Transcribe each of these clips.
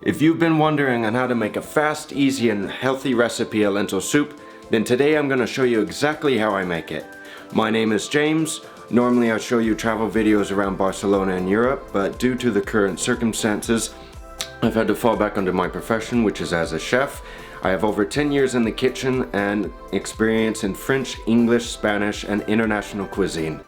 If you've been wondering on how to make a fast, easy, and healthy recipe of lentil soup, then today I'm going to show you exactly how I make it. My name is James. Normally I show you travel videos around Barcelona and Europe, but due to the current circumstances, I've had to fall back under my profession, which is as a chef. I have over 10 years in the kitchen and experience in French, English, Spanish, and international cuisine.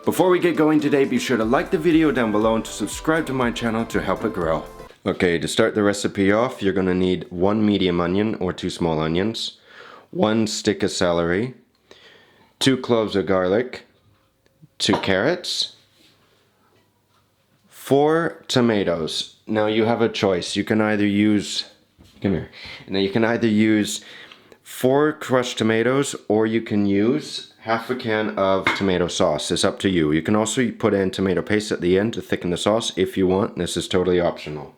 Before we get going today, be sure to like the video down below and to subscribe to my channel to help it grow. Okay, to start the recipe off, you're going to need 1 medium onion or 2 small onions, 1 stick of celery, 2 cloves of garlic, 2 carrots, 4 tomatoes. Now you have a choice. You can either use, Now you can either use 4 crushed tomatoes or you can use half a can of tomato sauce. It's up to you. You can also put in tomato paste at the end to thicken the sauce if you want. This is totally optional.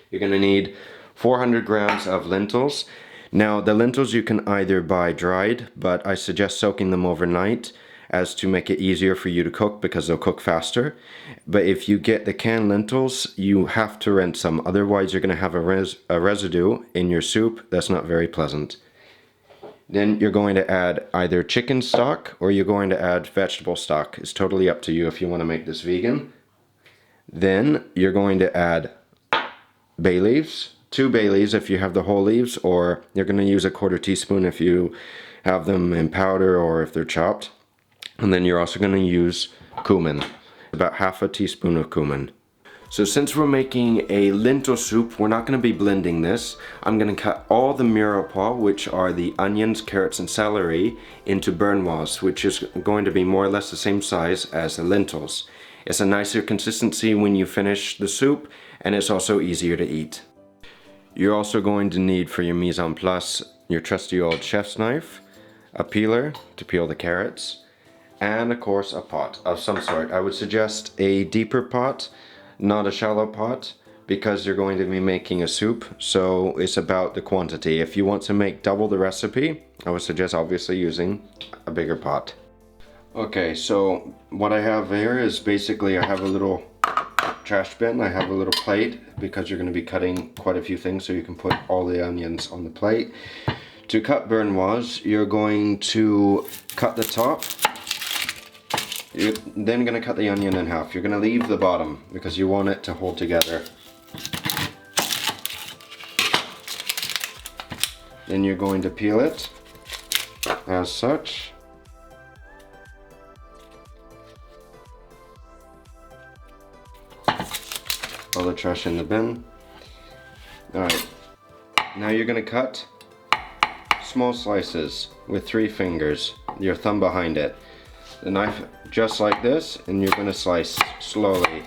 You're going to need 400 grams of lentils. Now the lentils you can either buy dried, but I suggest soaking them overnight as to make it easier for you to cook because they'll cook faster. But if you get the canned lentils, you have to rinse them. Otherwise you're going to have a residue in your soup that's not very pleasant. Then you're going to add either chicken stock or you're going to add vegetable stock. It's totally up to you if you want to make this vegan. Then you're going to add bay leaves, 2 bay leaves if you have the whole leaves, or you're going to use a 1/4 teaspoon if you have them in powder or if they're chopped. And then you're also going to use cumin, about half a teaspoon of cumin. So since we're making a lentil soup, we're not going to be blending this. I'm going to cut all the mirepoix, which are the onions, carrots, and celery, into brunoise, which is going to be more or less the same size as the lentils. It's a nicer consistency when you finish the soup, and it's also easier to eat. You're also going to need for your mise en place your trusty old chef's knife, a peeler to peel the carrots, and of course a pot of some sort. I would suggest a deeper pot, not a shallow pot, because you're going to be making a soup, so it's about the quantity. If you want to make double the recipe, I would suggest obviously using a bigger pot. Okay, so what I have here is basically I have a little trash bin. I have a little plate because you're going to be cutting quite a few things, so you can put all the onions on the plate. To cut brunoise, you're going to cut the top. You're then going to cut the onion in half. You're going to leave the bottom because you want it to hold together. Then you're going to peel it as such. All the trash in the bin. Alright, now you're going to cut small slices with 3 fingers, your thumb behind it. The knife just like this, and you're going to slice slowly.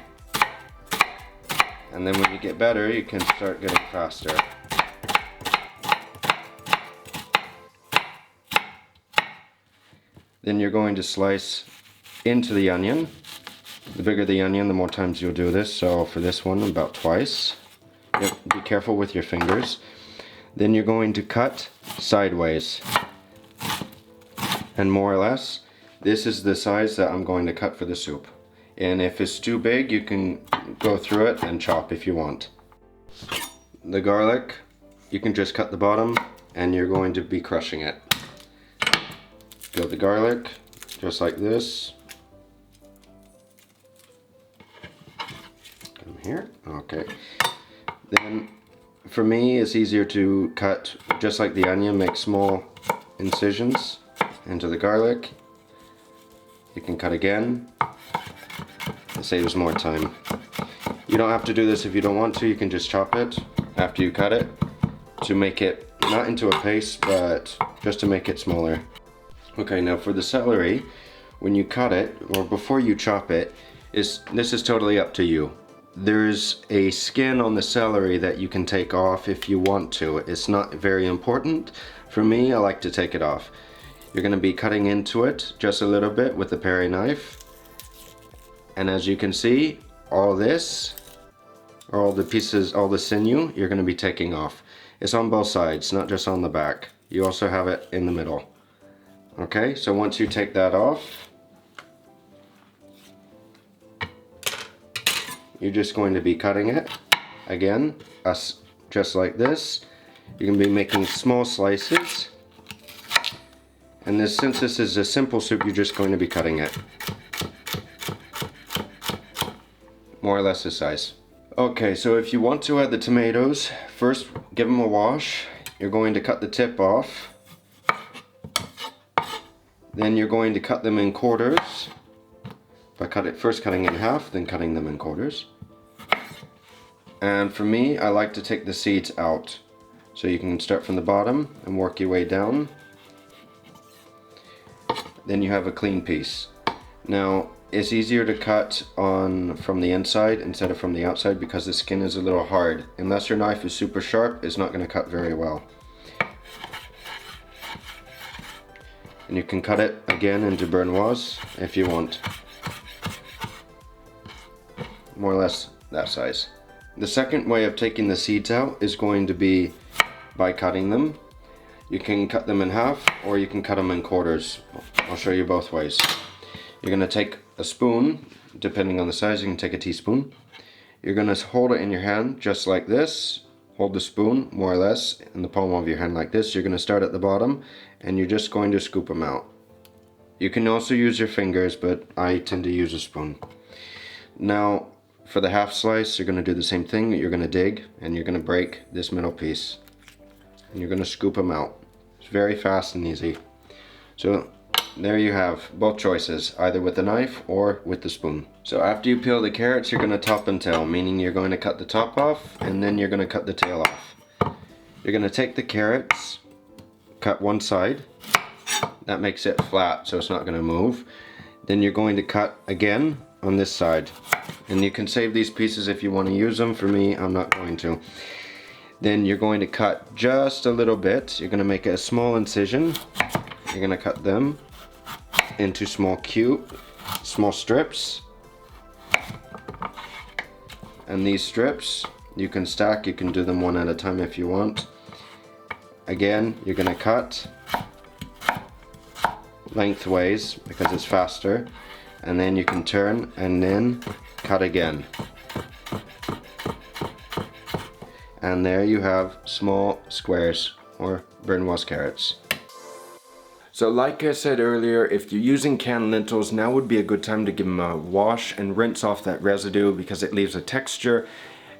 And then when you get better, you can start getting faster. Then you're going to slice into the onion. The bigger the onion, the more times you'll do this. So for this one, about twice. Be careful with your fingers. Then you're going to cut sideways. And more or less, this is the size that I'm going to cut for the soup. And if it's too big, you can go through it and chop if you want. The garlic, you can just cut the bottom and you're going to be crushing it. Peel the garlic, just like this. Come here, okay. Then, for me, it's easier to cut just like the onion, make small incisions into the garlic. You can cut again. It saves more time. You don't have to do this if you don't want to. You can just chop it after you cut it to make it not into a paste, but just to make it smaller. Okay, now for the celery, when you cut it or before you chop it, this is totally up to you. There's a skin on the celery that you can take off if you want to. It's not very important. For me, I like to take it off. You're going to be cutting into it just a little bit with the paring knife. And as you can see, all this, all the pieces, all the sinew, you're going to be taking off. It's on both sides, not just on the back. You also have it in the middle. Okay, so once you take that off, you're just going to be cutting it Again, just like this. You can be making small slices. And since this is a simple soup, you're just going to be cutting it. More or less this size. Okay, so if you want to add the tomatoes, first give them a wash. You're going to cut the tip off. Then you're going to cut them in quarters. By first cutting in half, then cutting them in quarters. And for me, I like to take the seeds out. So you can start from the bottom and work your way down. Then you have a clean piece. Now, it's easier to cut from the inside instead of from the outside because the skin is a little hard. Unless your knife is super sharp, it's not going to cut very well. And you can cut it again into brunoise if you want. More or less that size. The second way of taking the seeds out is going to be by cutting them. You can cut them in half or you can cut them in quarters. I'll show you both ways. You're going to take a spoon, depending on the size, you can take a teaspoon. You're going to hold it in your hand just like this. Hold the spoon more or less in the palm of your hand like this. You're going to start at the bottom and you're just going to scoop them out. You can also use your fingers, but I tend to use a spoon. Now for the half slice, you're going to do the same thing. You're going to dig and you're going to break this middle piece. And you're going to scoop them out. It's very fast and easy. So there you have both choices, either with the knife or with the spoon. So after you peel the carrots, you're going to top and tail, meaning you're going to cut the top off and then you're going to cut the tail off. You're going to take the carrots, cut one side. That makes it flat, so it's not going to move. Then you're going to cut again on this side. And you can save these pieces if you want to use them. For me, I'm not going to. Then you're going to cut just a little bit. You're going to make a small incision. You're going to cut them into small strips. And these strips you can stack. You can do them one at a time if you want. Again, you're going to cut lengthways because it's faster. And then you can turn and then cut again. And there you have small squares or brunoise carrots. So like I said earlier, if you're using canned lentils, now would be a good time to give them a wash and rinse off that residue because it leaves a texture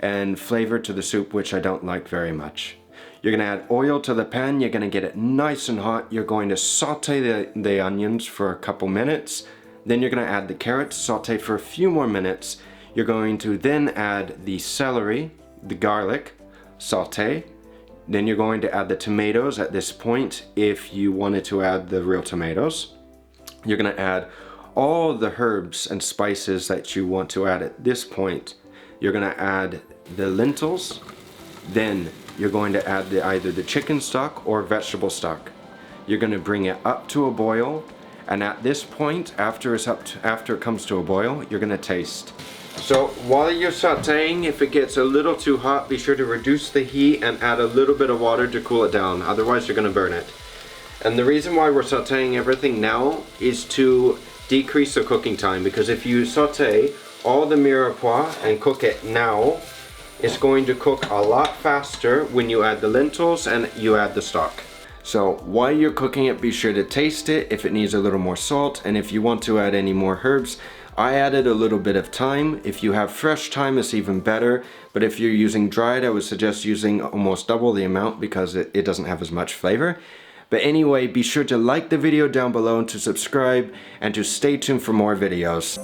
and flavor to the soup which I don't like very much. You're going to add oil to the pan, you're going to get it nice and hot, you're going to saute the onions for a couple minutes, then you're going to add the carrots, saute for a few more minutes, you're going to then add the celery, the garlic, saute. Then you're going to add the tomatoes at this point if you wanted to add the real tomatoes. You're going to add all the herbs and spices that you want to add at this point. You're going to add the lentils. Then you're going to add either the chicken stock or vegetable stock. You're going to bring it up to a boil. And at this point, after it comes to a boil, you're going to taste. So while you're sauteing, if it gets a little too hot, be sure to reduce the heat and add a little bit of water to cool it down. Otherwise you're going to burn it. And the reason why we're sauteing everything now is to decrease the cooking time, because if you saute all the mirepoix and cook it now, it's going to cook a lot faster when you add the lentils and you add the stock. So while you're cooking it, be sure to taste it if it needs a little more salt, and if you want to add any more herbs. I added a little bit of thyme. If you have fresh thyme, it's even better, but if you're using dried, I would suggest using almost double the amount because it doesn't have as much flavor. But anyway, be sure to like the video down below and to subscribe and to stay tuned for more videos.